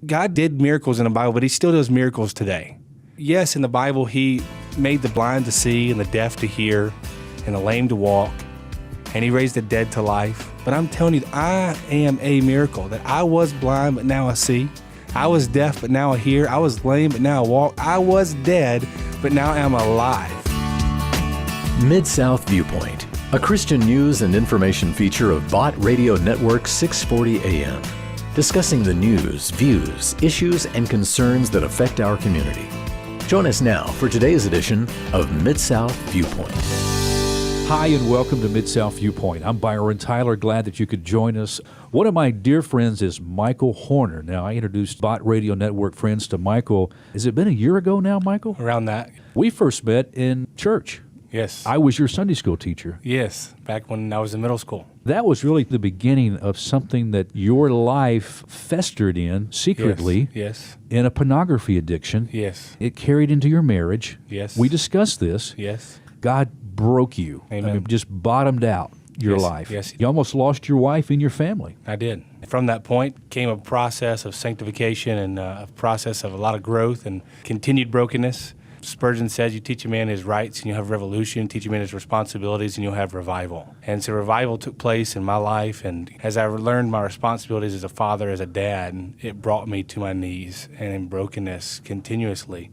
God did miracles in the Bible, but he still does miracles today. Yes, in the Bible, he made the blind to see and the deaf to hear and the lame to walk, and he raised the dead to life. But I'm telling you, I am a miracle, that I was blind, but now I see. I was deaf, but now I hear. I was lame, but now I walk. I was dead, but now I'm alive. Mid-South Viewpoint, a Christian news and information feature of Bott Radio Network 640 AM, discussing the news, views, issues, and concerns that affect our community. Join us now for today's edition of Mid-South Viewpoint. Hi, and welcome to Mid-South Viewpoint. I'm Byron Tyler. Glad that you could join us. One of my dear friends is Michael Horner. Now, I introduced Bott Radio Network friends to Michael. Has it been a year ago now, Michael? Around that. We first met in church. Yes. I was your Sunday school teacher. Yes, back when I was in middle school. That was really the beginning of something that your life festered in secretly. Yes. In a pornography addiction. Yes. It carried into your marriage. Yes. We discussed this. Yes. God broke you. Amen. I mean, just bottomed out your life. Yes. You almost lost your wife and your family. I did. From that point came a process of sanctification and a process of a lot of growth and continued brokenness. Spurgeon says you teach a man his rights and you'll have revolution, teach a man his responsibilities and you'll have revival. And so revival took place in my life, and as I learned my responsibilities as a father, as a dad, it brought me to my knees and in brokenness continuously.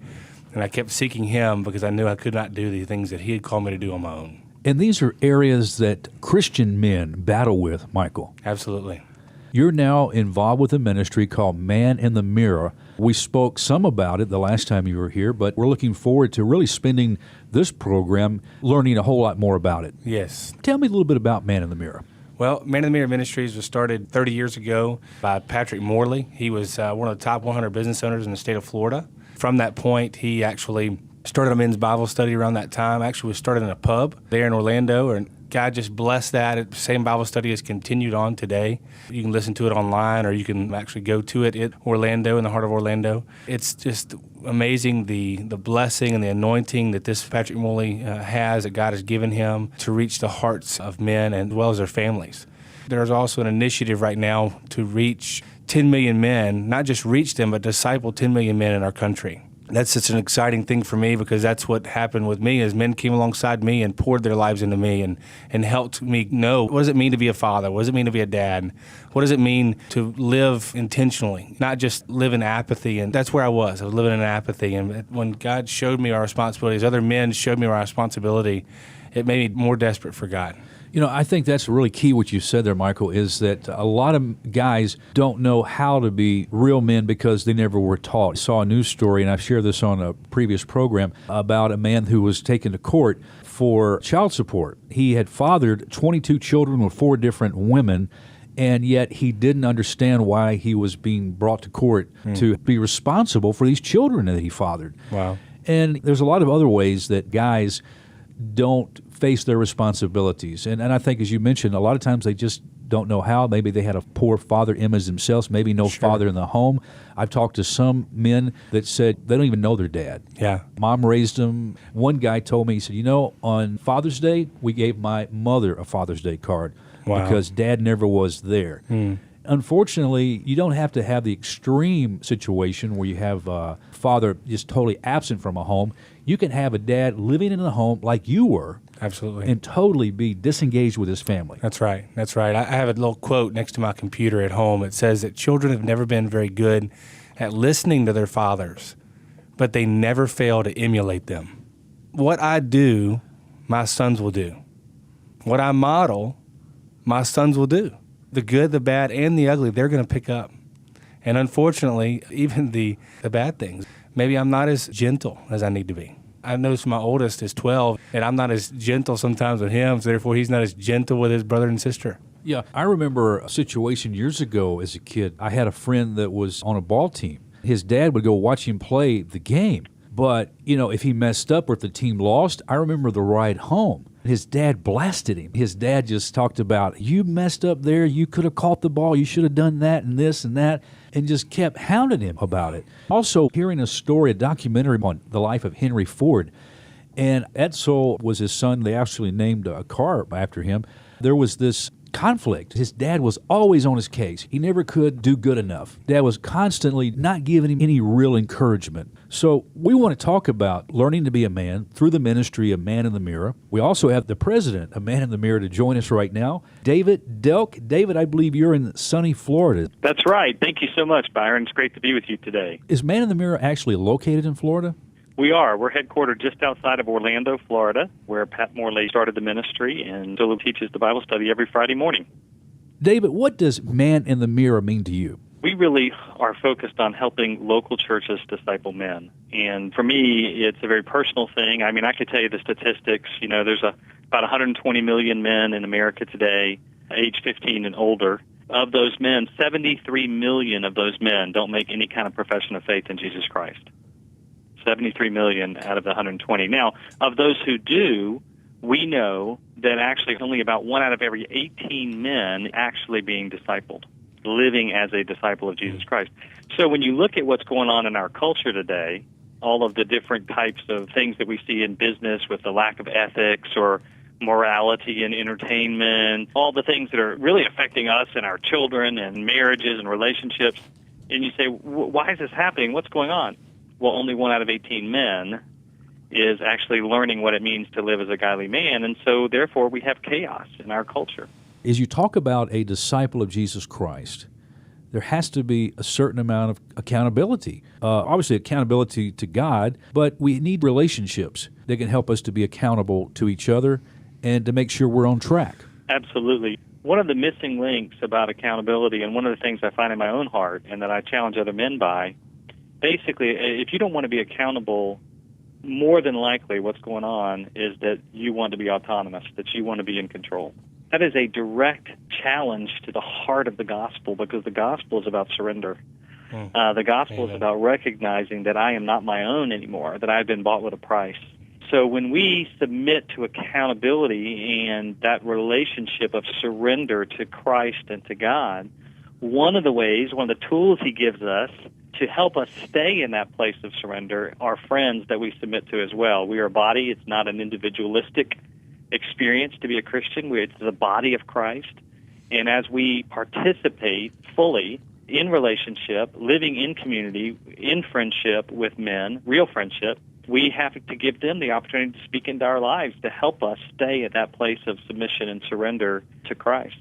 And I kept seeking him because I knew I could not do the things that he had called me to do on my own. And these are areas that Christian men battle with, Michael. Absolutely. You're now involved with a ministry called Man in the Mirror. We spoke some about it the last time you were here, but we're looking forward to really spending this program learning a whole lot more about it. Yes. Tell me a little bit about Man in the Mirror. Well, Man in the Mirror Ministries was started 30 years ago by Patrick Morley. He was one of the top 100 business owners in the state of Florida. From that point, he actually started a men's Bible study around that time. Actually, was started in a pub there in Orlando, and God just blessed that. The same Bible study has continued on today. You can listen to it online, or you can actually go to it at Orlando, in the heart of Orlando. It's just amazing the blessing and the anointing that this Patrick Morley has, that God has given him to reach the hearts of men as well as their families. There's also an initiative right now to reach 10 million men, not just reach them, but disciple 10 million men in our country. That's such an exciting thing for me, because that's what happened with me, as men came alongside me and poured their lives into me and helped me know, what does it mean to be a father? What does it mean to be a dad? What does it mean to live intentionally, not just live in apathy? And that's where I was. I was living in apathy. And when God showed me our responsibilities, other men showed me our responsibility, it made me more desperate for God. You know, I think that's really key what you said there, Michael, is that a lot of guys don't know how to be real men because they never were taught. I saw a news story, and I've shared this on a previous program, about a man who was taken to court for child support. He had fathered 22 children with 4 different women, and yet he didn't understand why he was being brought to court to be responsible for these children that he fathered. Wow. And there's a lot of other ways that guys don't face their responsibilities. And I think, as you mentioned, a lot of times they just don't know how. Maybe they had a poor father image themselves, maybe no father in the home. I've talked to some men that said they don't even know their dad. Yeah. Mom raised them. One guy told me, he said, you know, on Father's Day, we gave my mother a Father's Day card because Dad never was there. Unfortunately, you don't have to have the extreme situation where you have a father just totally absent from a home. You can have a dad living in a home like you were. Absolutely. And totally be disengaged with his family. That's right. That's right. I have a little quote next to my computer at home. It says that children have never been very good at listening to their fathers, but they never fail to emulate them. What I do, my sons will do. What I model, my sons will do. The good, the bad, and the ugly, they're going to pick up. And unfortunately, even the bad things, maybe I'm not as gentle as I need to be. I noticed my oldest is 12, and I'm not as gentle sometimes with him, so therefore he's not as gentle with his brother and sister. Yeah, I remember a situation years ago as a kid. I had a friend that was on a ball team. His dad would go watch him play the game. But, you know, if he messed up or if the team lost, I remember the ride home. His dad blasted him. His dad just talked about, you messed up there, you could have caught the ball, you should have done that and this and that, and just kept hounding him about it. Also, hearing a story, a documentary on the life of Henry Ford, and Edsel was his son. They actually named a car after him. There was this conflict. His dad was always on his case. He never could do good enough. Dad was constantly not giving him any real encouragement. So we want to talk about learning to be a man through the ministry of Man in the Mirror. We also have the president of Man in the Mirror to join us right now, David Delk. David, I believe you're in sunny Florida. That's right. Thank you so much, Byron. It's great to be with you today. Is Man in the Mirror actually located in Florida? We are. We're headquartered just outside of Orlando, Florida, where Pat Morley started the ministry and still teaches the Bible study every Friday morning. David, what does Man in the Mirror mean to you? We really are focused on helping local churches disciple men. And for me, it's a very personal thing. I mean, I could tell you the statistics. You know, there's about 120 million men in America today, age 15 and older. Of those men, 73 million of those men don't make any kind of profession of faith in Jesus Christ. 73 million out of the 120. Now, of those who do, we know that actually only about 1 out of every 18 men actually being discipled, living as a disciple of Jesus Christ. So when you look at what's going on in our culture today, all of the different types of things that we see in business with the lack of ethics or morality and entertainment, all the things that are really affecting us and our children and marriages and relationships, and you say, why is this happening? What's going on? Well, only 1 out of 18 men is actually learning what it means to live as a godly man, and so therefore we have chaos in our culture. As you talk about a disciple of Jesus Christ, there has to be a certain amount of accountability. Obviously, accountability to God, but we need relationships that can help us to be accountable to each other and to make sure we're on track. Absolutely. One of the missing links about accountability, and one of the things I find in my own heart and that I challenge other men by, basically, if you don't want to be accountable, more than likely what's going on is that you want to be autonomous, that you want to be in control. That is a direct challenge to the heart of the gospel, because the gospel is about surrender. The gospel is about recognizing that I am not my own anymore, that I've been bought with a price. So when we submit to accountability and that relationship of surrender to Christ and to God, one of the ways, one of the tools he gives us to help us stay in that place of surrender are friends that we submit to as well. We are a body. It's not an individualistic experience to be a Christian. It's the body of Christ. And as we participate fully in relationship, living in community, in friendship with men, real friendship, we have to give them the opportunity to speak into our lives to help us stay at that place of submission and surrender to Christ.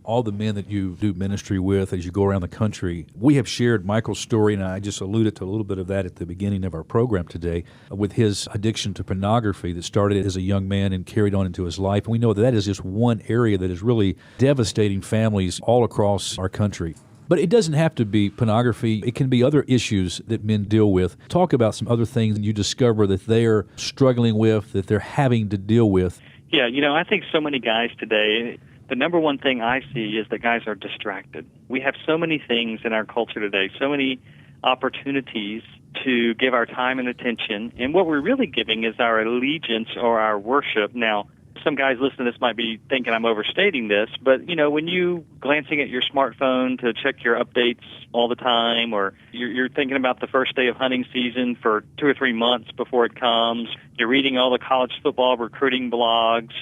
All the men that you do ministry with as you go around the country, we have shared Michael's story, and I just alluded to a little bit of that at the beginning of our program today, with his addiction to pornography that started as a young man and carried on into his life. And we know that is just one area that is really devastating families all across our country. But it doesn't have to be pornography. It can be other issues that men deal with. Talk about some other things you discover that they're struggling with, that they're having to deal with. Yeah, I think so many guys today, the number one thing I see is that guys are distracted. We have so many things in our culture today, so many opportunities to give our time and attention, and what we're really giving is our allegiance or our worship. Now, some guys listening to this might be thinking I'm overstating this, but, when you glancing at your smartphone to check your updates all the time, or you're thinking about the first day of hunting season for 2 or 3 months before it comes, you're reading all the college football recruiting blogs.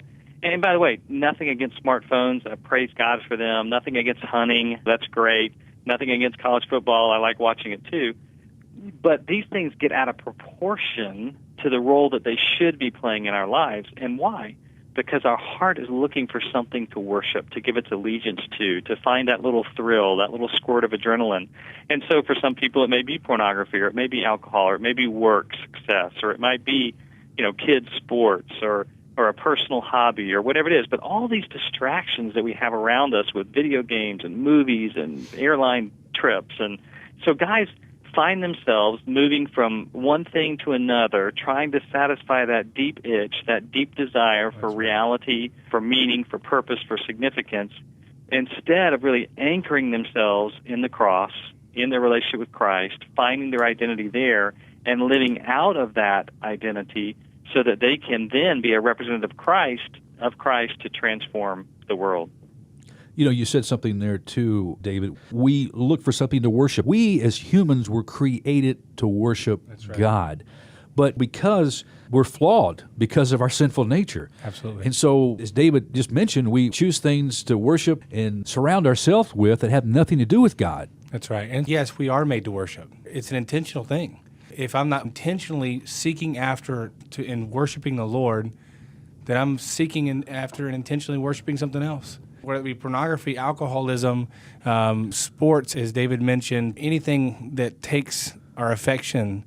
And by the way, nothing against smartphones. I praise God for them. Nothing against hunting. That's great. Nothing against college football. I like watching it too. But these things get out of proportion to the role that they should be playing in our lives. And why? Because our heart is looking for something to worship, to give its allegiance to find that little thrill, that little squirt of adrenaline. And so for some people it may be pornography, or it may be alcohol, or it may be work success, or it might be, kids' sports, or a personal hobby, or whatever it is. But all these distractions that we have around us with video games and movies and airline trips. And so guys find themselves moving from one thing to another, trying to satisfy that deep itch, that deep desire for reality, for meaning, for purpose, for significance, instead of really anchoring themselves in the cross, in their relationship with Christ, finding their identity there, and living out of that identity so that they can then be a representative of Christ to transform the world. You said something there too, David. We look for something to worship. We as humans were created to worship God. but because we're flawed because of our sinful nature. Absolutely. And so, as David just mentioned, we choose things to worship and surround ourselves with that have nothing to do with God. That's right. And yes, we are made to worship. It's an intentional thing. If I'm not intentionally seeking after and worshiping the Lord, then I'm seeking after and intentionally worshiping something else. Whether it be pornography, alcoholism, sports, as David mentioned, anything that takes our affection,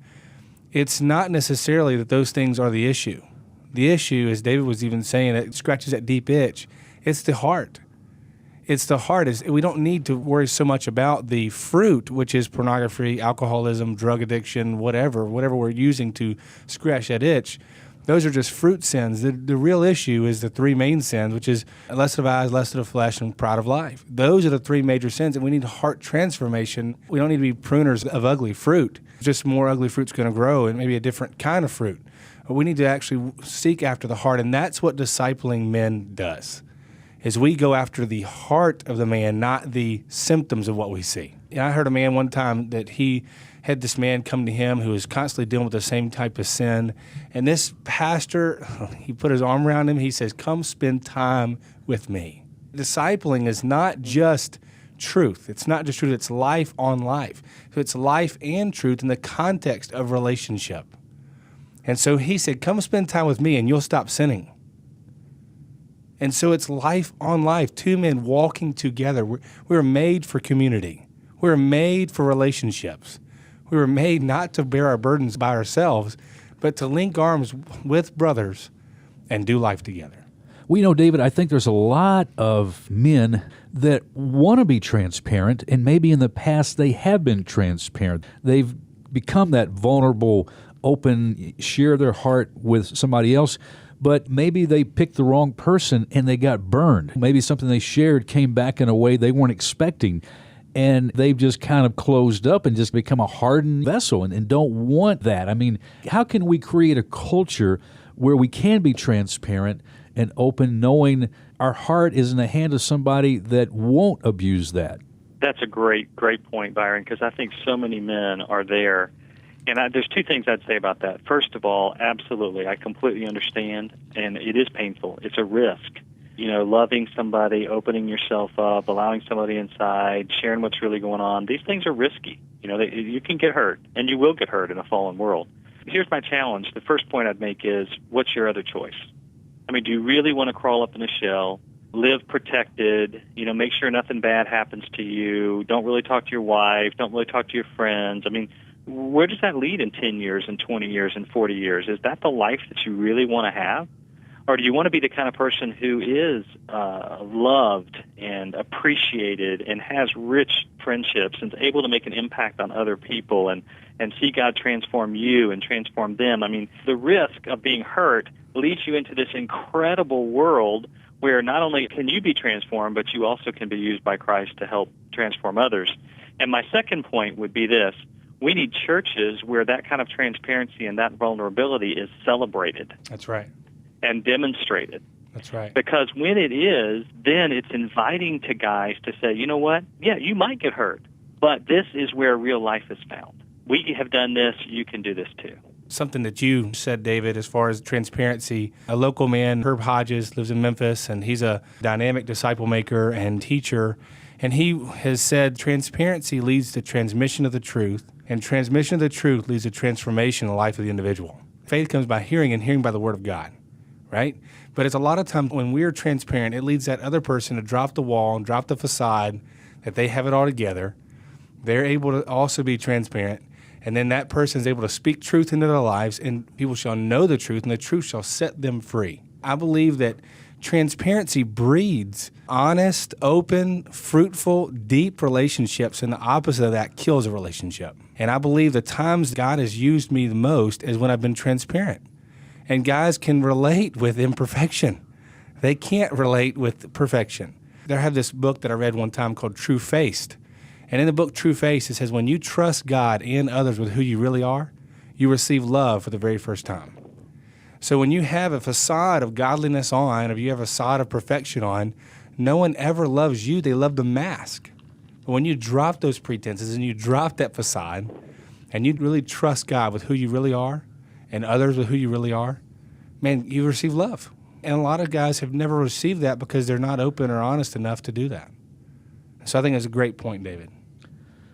it's not necessarily that those things are the issue. The issue, as David was even saying, it scratches that deep itch. It's the heart. It's the heart. We don't need to worry so much about the fruit, which is pornography, alcoholism, drug addiction, whatever we're using to scratch that itch. Those are just fruit sins. The real issue is the three main sins, which is lust of eyes, lust of the flesh, and pride of life. Those are the three major sins, and we need heart transformation. We don't need to be pruners of ugly fruit. Just more ugly fruit's going to grow, and maybe a different kind of fruit. But we need to actually seek after the heart, and that's what discipling men does, is we go after the heart of the man, not the symptoms of what we see. And I heard a man one time that he had this man come to him who was constantly dealing with the same type of sin. And this pastor, he put his arm around him. He says, come spend time with me. Discipling is not just truth. It's not just truth. It's life on life. So it's life and truth in the context of relationship. And so he said, come spend time with me and you'll stop sinning. And so it's life on life, two men walking together. We're made for community. We're made for relationships. We were made not to bear our burdens by ourselves, but to link arms with brothers and do life together. Well, David, I think there's a lot of men that want to be transparent, and maybe in the past they have been transparent. They've become that vulnerable, open, share their heart with somebody else, but maybe they picked the wrong person and they got burned. Maybe something they shared came back in a way they weren't expecting. And they've just kind of closed up and just become a hardened vessel and don't want that. I mean, how can we create a culture where we can be transparent and open, knowing our heart is in the hand of somebody that won't abuse that? That's a great point, Byron, because I think so many men are there. And there's two things I'd say about that. First of all, absolutely, I completely understand, and it is painful. It's a risk. Loving somebody, opening yourself up, allowing somebody inside, sharing what's really going on. These things are risky. You can get hurt, and you will get hurt in a fallen world. Here's my challenge. The first point I'd make is, what's your other choice? I mean, do you really want to crawl up in a shell, live protected, make sure nothing bad happens to you, don't really talk to your wife, don't really talk to your friends? I mean, where does that lead in 10 years and 20 years and 40 years? Is that the life that you really want to have? Or do you want to be the kind of person who is loved and appreciated and has rich friendships and is able to make an impact on other people and see God transform you and transform them? I mean, the risk of being hurt leads you into this incredible world where not only can you be transformed, but you also can be used by Christ to help transform others. And my second point would be this. We need churches where that kind of transparency and that vulnerability is celebrated. That's right. And demonstrated. That's right. Because when it is, then it's inviting to guys to say, you know what? Yeah, you might get hurt, but this is where real life is found. We have done this. You can do this too. Something that you said, David, as far as transparency, a local man, Herb Hodges, lives in Memphis, and he's a dynamic disciple maker and teacher. And he has said transparency leads to transmission of the truth, and transmission of the truth leads to transformation in the life of the individual. Faith comes by hearing, and hearing by the word of God. Right? But it's a lot of times when we're transparent, it leads that other person to drop the wall and drop the facade that they have it all together. They're able to also be transparent. And then that person is able to speak truth into their lives, and people shall know the truth, and the truth shall set them free. I believe that transparency breeds honest, open, fruitful, deep relationships, and the opposite of that kills a relationship. And I believe the times God has used me the most is when I've been transparent. And guys can relate with imperfection. They can't relate with perfection. I have this book that I read one time called True Faced. And in the book True Faced, it says, when you trust God and others with who you really are, you receive love for the very first time. So when you have a facade of godliness on, or you have a facade of perfection on, no one ever loves you. They love the mask. But when you drop those pretenses and you drop that facade, and you really trust God with who you really are, and others with who you really are, man, you receive love. And a lot of guys have never received that because they're not open or honest enough to do that. So I think it's a great point, David.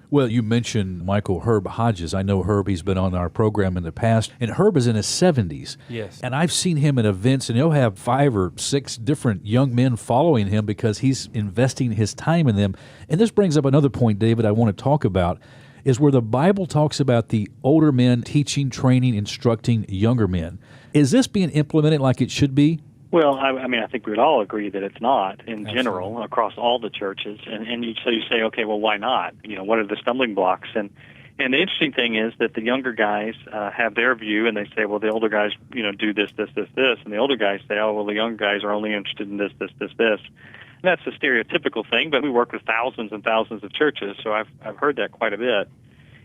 Well, you mentioned Michael Herb Hodges. I know Herb, he's been on our program in the past, and Herb is in his 70s. Yes. And I've seen him in events, and he'll have 5 or 6 different young men following him because he's investing his time in them. And this brings up another point, David, I want to talk about, is where the Bible talks about the older men teaching, training, instructing younger men. Is this being implemented like it should be? Well, I mean, I think we'd all agree that it's not in general across all the churches. And you say, okay, well, why not? What are the stumbling blocks? And the interesting thing is that the younger guys have their view, and they say, well, the older guys, do this, this, this, this. And the older guys say, oh, well, the younger guys are only interested in this, this, this, this. And that's a stereotypical thing, but we work with thousands and thousands of churches, so I've heard that quite a bit.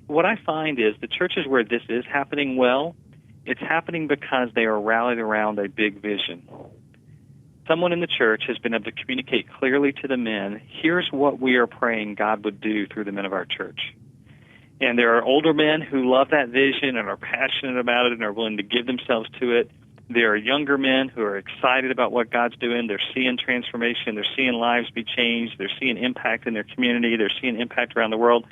What I find is the churches where this is happening well, it's happening because they are rallied around a big vision. Someone in the church has been able to communicate clearly to the men, here's what we are praying God would do through the men of our church. And there are older men who love that vision and are passionate about it and are willing to give themselves to it. There are younger men who are excited about what God's doing. They're seeing transformation. They're seeing lives be changed. They're seeing impact in their community. They're seeing impact around the world.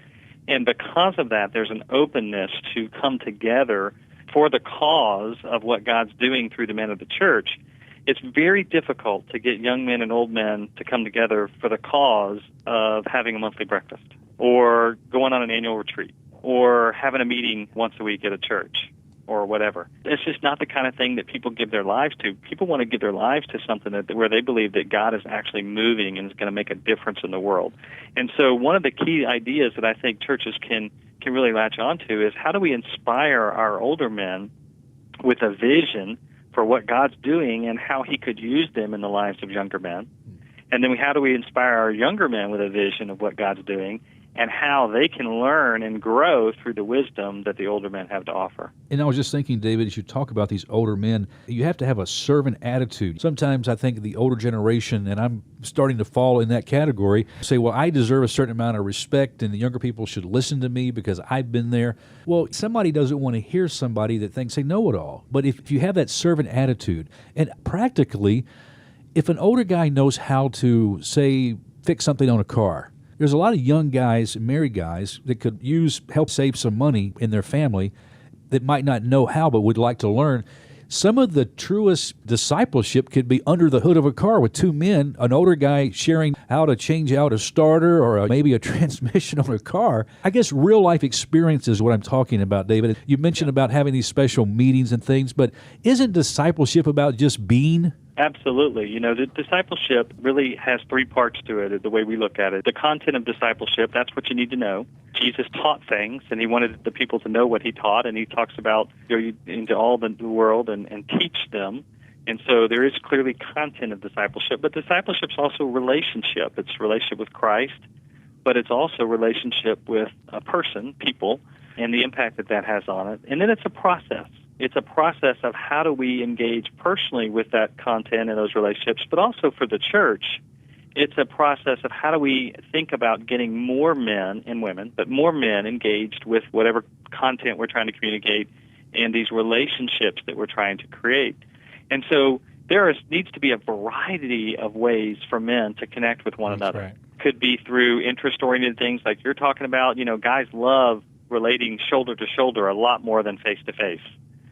And because of that, there's an openness to come together for the cause of what God's doing through the men of the church. It's very difficult to get young men and old men to come together for the cause of having a monthly breakfast or going on an annual retreat or having a meeting once a week at a church or whatever. It's just not the kind of thing that people give their lives to. People want to give their lives to something where they believe that God is actually moving and is going to make a difference in the world. And so one of the key ideas that I think churches can really latch onto is how do we inspire our older men with a vision for what God's doing and how he could use them in the lives of younger men. And then how do we inspire our younger men with a vision of what God's doing and how they can learn and grow through the wisdom that the older men have to offer. And I was just thinking, David, as you talk about these older men, you have to have a servant attitude. Sometimes I think the older generation, and I'm starting to fall in that category, say, well, I deserve a certain amount of respect, and the younger people should listen to me because I've been there. Well, somebody doesn't want to hear somebody that thinks they know it all. But if you have that servant attitude, and practically, if an older guy knows how to, say, fix something on a car, there's a lot of young guys, married guys, that could help save some money in their family that might not know how but would like to learn. Some of the truest discipleship could be under the hood of a car with 2 men, an older guy sharing how to change out a starter or maybe a transmission on a car. I guess real-life experience is what I'm talking about, David. You mentioned about having these special meetings and things, but isn't discipleship about just being? Absolutely. The discipleship really has 3 parts to it, the way we look at it. The content of discipleship, that's what you need to know. Jesus taught things, and he wanted the people to know what he taught, and he talks about go into all the world and teach them. And so there is clearly content of discipleship, but discipleship is also relationship. It's relationship with Christ, but it's also relationship with a person, people, and the impact that has on it. And then it's a process. It's a process of how do we engage personally with that content and those relationships, but also for the church, it's a process of how do we think about getting more men and women, but more men engaged with whatever content we're trying to communicate and these relationships that we're trying to create. And so there needs to be a variety of ways for men to connect with one another. Right. Could be through interest-oriented things like you're talking about. Guys love relating shoulder to shoulder a lot more than face-to-face.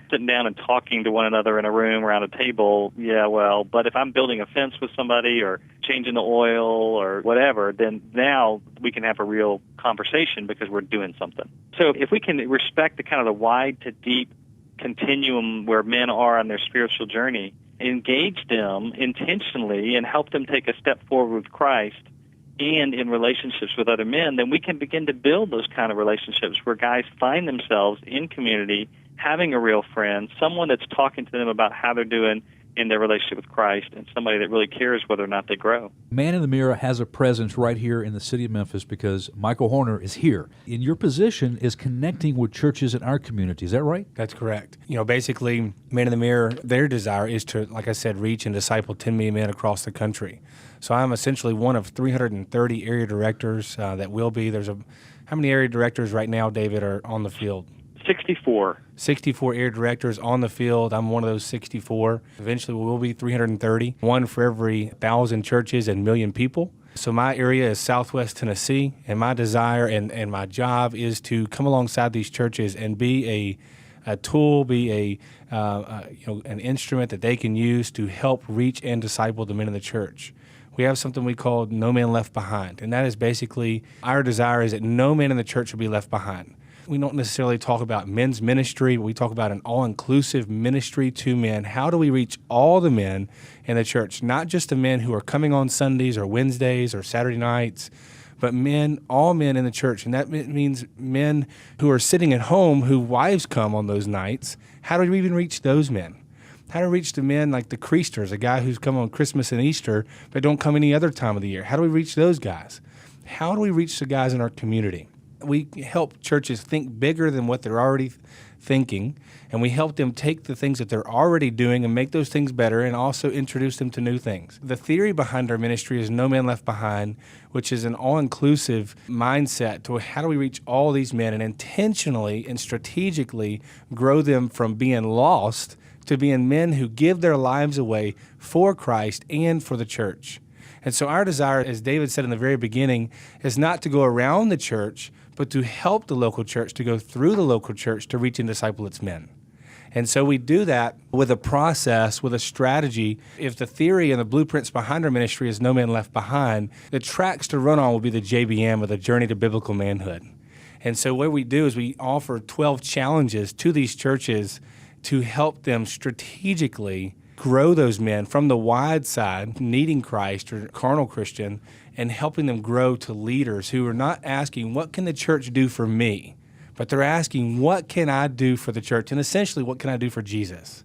Sitting down and talking to one another in a room around a table, but if I'm building a fence with somebody or changing the oil or whatever, then now we can have a real conversation because we're doing something. So if we can respect the kind of the wide to deep continuum where men are on their spiritual journey, engage them intentionally and help them take a step forward with Christ and in relationships with other men, then we can begin to build those kind of relationships where guys find themselves in community having a real friend, someone that's talking to them about how they're doing in their relationship with Christ, and somebody that really cares whether or not they grow. Man in the Mirror has a presence right here in the city of Memphis because Michael Horner is here. And your position is connecting with churches in our community. Is that right? That's correct. Basically, Man in the Mirror, their desire is to, like I said, reach and disciple 10 million men across the country. So I'm essentially one of 330 area directors that will be. How many area directors right now, David, are on the field? 64. 64 area directors on the field. I'm one of those 64. Eventually, we will be 330, one for every 1,000 churches and million people. So my area is Southwest Tennessee, and my desire and my job is to come alongside these churches and be a tool, be an instrument that they can use to help reach and disciple the men in the church. We have something we call No Man Left Behind, and that is basically our desire is that no man in the church will be left behind. We don't necessarily talk about men's ministry, but we talk about an all-inclusive ministry to men. How do we reach all the men in the church, not just the men who are coming on Sundays or Wednesdays or Saturday nights, but men, all men in the church. And that means men who are sitting at home, whose wives come on those nights. How do we even reach those men? How do we reach the men like the Creasters, a guy who's come on Christmas and Easter, but don't come any other time of the year? How do we reach those guys? How do we reach the guys in our community? We help churches think bigger than what they're already thinking, and we help them take the things that they're already doing and make those things better and also introduce them to new things. The theory behind our ministry is No Man Left Behind, which is an all-inclusive mindset to how do we reach all these men and intentionally and strategically grow them from being lost to being men who give their lives away for Christ and for the church. And so our desire, as David said in the very beginning, is not to go around the church, but to help the local church, to go through the local church to reach and disciple its men. And so we do that with a process, with a strategy. If the theory and the blueprints behind our ministry is No Man Left Behind, the tracks to run on will be the JBM, or the Journey to Biblical Manhood. And so what we do is we offer 12 challenges to these churches to help them strategically grow those men from the wide side, needing Christ or carnal Christian, and helping them grow to leaders who are not asking, what can the church do for me? But they're asking, what can I do for the church? And essentially, what can I do for Jesus?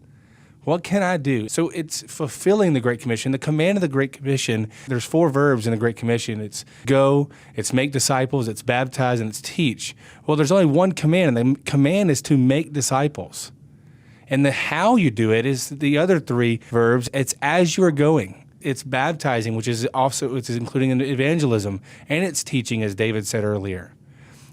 What can I do? So it's fulfilling the Great Commission. The command of the Great Commission, there's 4 verbs in the Great Commission. It's go, it's make disciples, it's baptize, and it's teach. Well, there's only one command, and the command is to make disciples. And the how you do it is the other 3 verbs. It's as you are going. It's baptizing, which is including evangelism, and it's teaching, as David said earlier.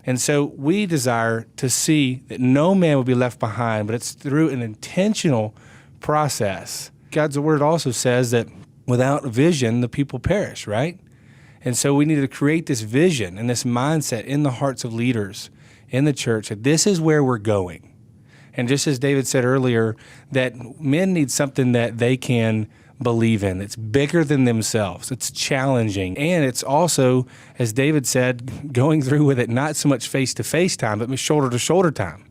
And so we desire to see that no man will be left behind, but it's through an intentional process. God's word also says that without vision, the people perish, right? And so we need to create this vision and this mindset in the hearts of leaders in the church that this is where we're going. And just as David said earlier, that men need something that they can believe in. It's bigger than themselves. It's challenging. And it's also, as David said, going through with it not so much face-to-face time, but shoulder-to-shoulder time.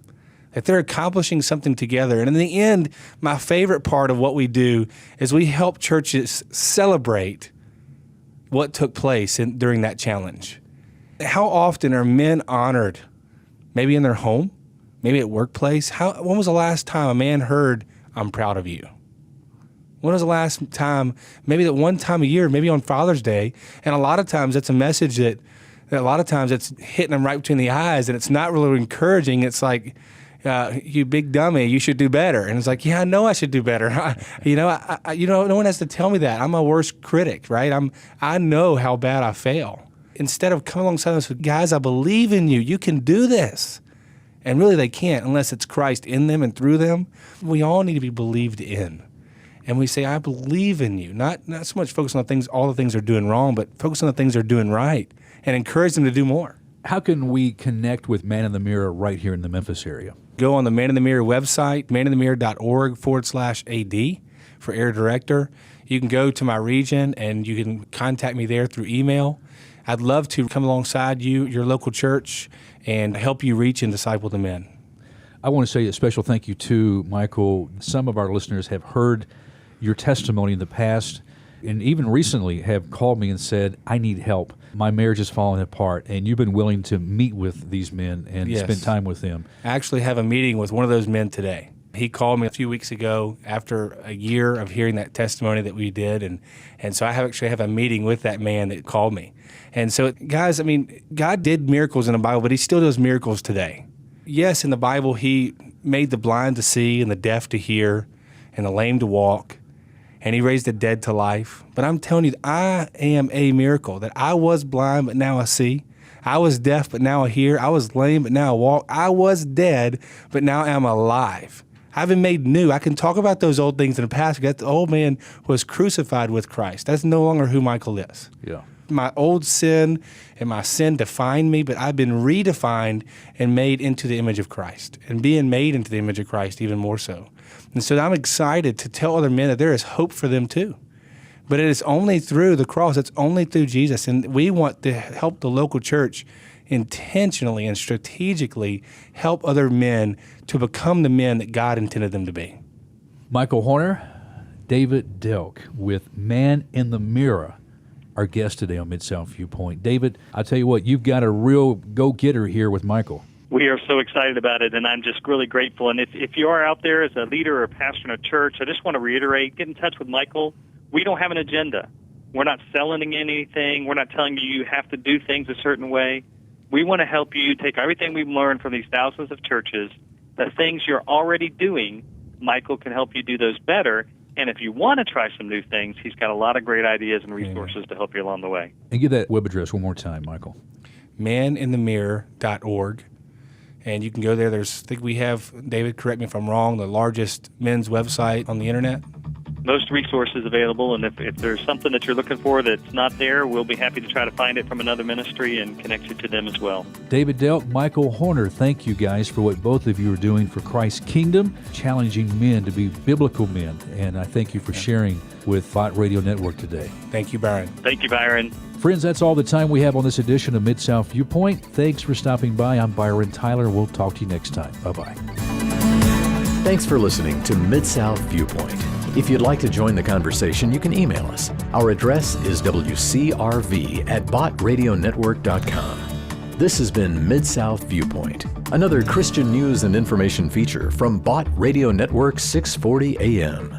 That they're accomplishing something together. And in the end, my favorite part of what we do is we help churches celebrate what took place during that challenge. How often are men honored? Maybe in their home? Maybe at workplace? When was the last time a man heard, "I'm proud of you"? When was the last time, maybe that one time a year, maybe on Father's Day, and a lot of times that's a message that a lot of times it's hitting them right between the eyes, and it's not really encouraging. It's like, you big dummy, you should do better. And it's like, yeah, I know I should do better. No one has to tell me that. I'm my worst critic, right? I know how bad I fail. Instead of coming alongside us with, guys, I believe in you. You can do this. And really they can't unless it's Christ in them and through them. We all need to be believed in. And we say, I believe in you. Not so much focus on all the things they're doing wrong, but focus on the things they're doing right and encourage them to do more. How can we connect with Man in the Mirror right here in the Memphis area? Go on the Man in the Mirror website, maninthemirror.org/AD for Air Director. You can go to my region and you can contact me there through email. I'd love to come alongside you, your local church, and help you reach and disciple the men. I want to say a special thank you to Michael. Some of our listeners have heard your testimony in the past and even recently have called me and said, I need help. My marriage is falling apart, and you've been willing to meet with these men and spend time with them. I actually have a meeting with one of those men today. He called me a few weeks ago after a year of hearing that testimony that we did, and so I actually have a meeting with that man that called me. And so, guys, I mean, God did miracles in the Bible, but he still does miracles today. Yes, in the Bible, he made the blind to see and the deaf to hear and the lame to walk, and he raised the dead to life. But I'm telling you, I am a miracle, that I was blind, but now I see. I was deaf, but now I hear. I was lame, but now I walk. I was dead, but now I'm alive. I've been made new. I can talk about those old things in the past. That the old man was crucified with Christ. That's no longer who Michael is. Yeah. My old sin and my sin defined me, but I've been redefined and made into the image of Christ, and being made into the image of Christ even more so. And so I'm excited to tell other men that there is hope for them too. But it is only through the cross. It's only through Jesus. And we want to help the local church intentionally and strategically help other men to become the men that God intended them to be. Michael Horner, David Delk with Man in the Mirror, our guest today on Mid-South Viewpoint. David, I'll tell you what, you've got a real go-getter here with Michael. We are so excited about it, and I'm just really grateful. And if you are out there as a leader or a pastor in a church, I just want to reiterate, get in touch with Michael. We don't have an agenda. We're not selling anything. We're not telling you have to do things a certain way. We want to help you take everything we've learned from these thousands of churches, the things you're already doing. Michael can help you do those better. And if you want to try some new things, he's got a lot of great ideas and resources to help you along the way. And give that web address one more time, Michael. maninthemirror.org. And you can go there. I think we have, David, correct me if I'm wrong, the largest men's website on the internet. Most resources available, and if there's something that you're looking for that's not there, we'll be happy to try to find it from another ministry and connect you to them as well. David Delk, Michael Horner, thank you guys for what both of you are doing for Christ's kingdom, challenging men to be biblical men. And I thank you for sharing with Bott Radio Network today. Thank you, Byron. Thank you, Byron. Friends, that's all the time we have on this edition of Mid-South Viewpoint. Thanks for stopping by. I'm Byron Tyler. We'll talk to you next time. Bye-bye. Thanks for listening to Mid-South Viewpoint. If you'd like to join the conversation, you can email us. Our address is wcrv@bottradionetwork.com. This has been Mid-South Viewpoint, another Christian news and information feature from Bott Radio Network 640 AM.